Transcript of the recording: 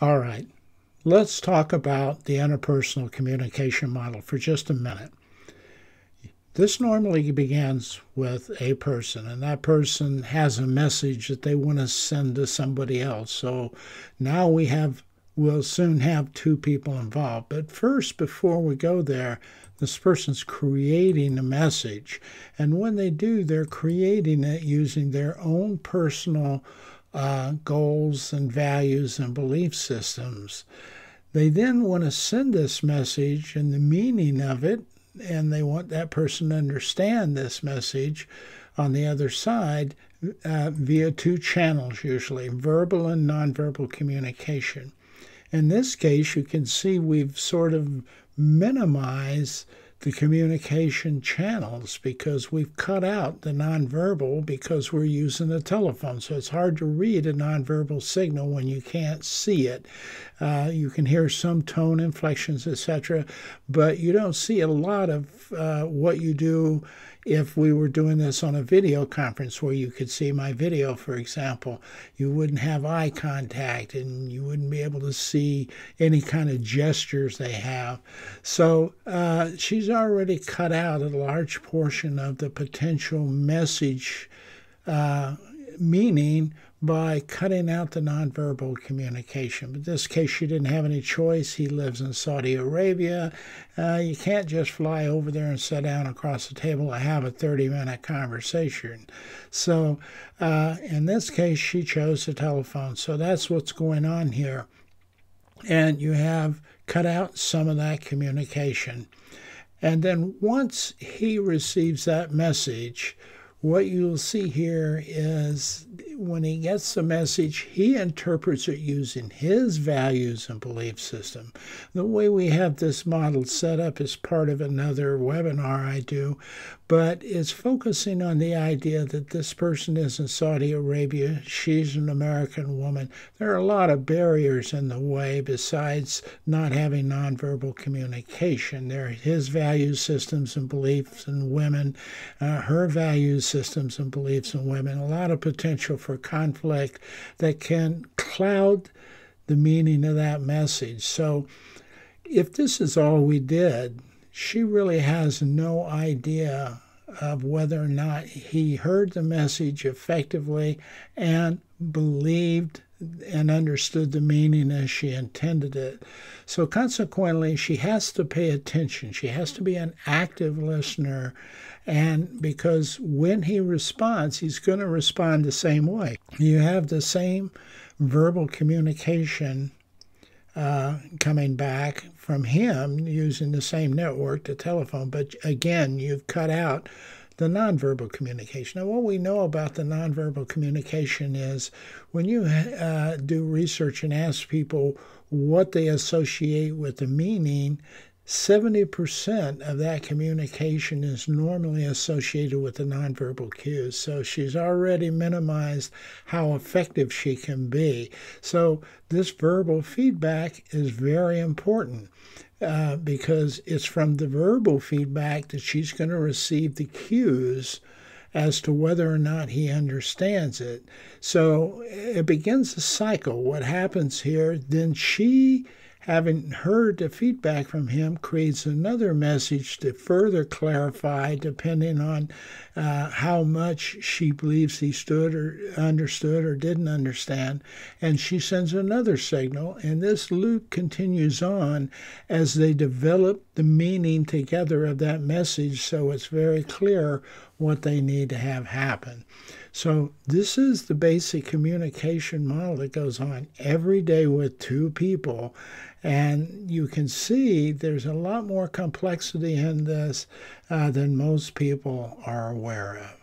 All right, let's talk about the interpersonal communication model for just a minute. This normally begins with a person, and that person has a message that they want to send to somebody else. So now we'll soon have two people involved. But first, before we go there, this person's creating a message. And when they do, they're creating it using their own personal goals and values and belief systems. They then want to send this message and the meaning of it, and they want that person to understand this message on the other side via two channels, usually verbal and nonverbal communication. In this case, you can see we've sort of minimized the communication channels because we've cut out the nonverbal because we're using a telephone. So it's hard to read a nonverbal signal when you can't see it. You can hear some tone inflections, etc., but you don't see a lot of what you do if we were doing this on a video conference where you could see my video, for example. You wouldn't have eye contact and you wouldn't be able to see any kind of gestures they have. So she's already cut out a large portion of the potential message meaning by cutting out the nonverbal communication. But in this case, she didn't have any choice. He lives in Saudi Arabia. You can't just fly over there and sit down across the table and have a 30-minute conversation. So in this case, she chose the telephone. So that's what's going on here. And you have cut out some of that communication. And then once he receives that message, what you'll see here is when he gets the message, he interprets it using his values and belief system. The way we have this model set up is part of another webinar I do, but it's focusing on the idea that this person is in Saudi Arabia. She's an American woman. There are a lot of barriers in the way besides not having nonverbal communication. There are his value systems and beliefs in women, her values systems and beliefs in women, a lot of potential for conflict that can cloud the meaning of that message. So if this is all we did, she really has no idea of whether or not he heard the message effectively and believed and understood the meaning as she intended it. So consequently, she has to pay attention. She has to be an active listener. And because when he responds, he's going to respond the same way. You have the same verbal communication coming back from him using the same network, the telephone. But again, you've cut out the nonverbal communication. Now, what we know about the nonverbal communication is when you do research and ask people what they associate with the meaning, 70% of that communication is normally associated with the nonverbal cues. So she's already minimized how effective she can be. So this verbal feedback is very important because it's from the verbal feedback that she's going to receive the cues as to whether or not he understands it. So it begins a cycle. What happens here, then she, having heard the feedback from him, creates another message to further clarify depending on how much she believes he stood or understood or didn't understand. And she sends another signal, and this loop continues on as they develop the meaning together of that message so it's very clear what they need to have happen. So this is the basic communication model that goes on every day with two people. And you can see there's a lot more complexity in this than most people are aware of.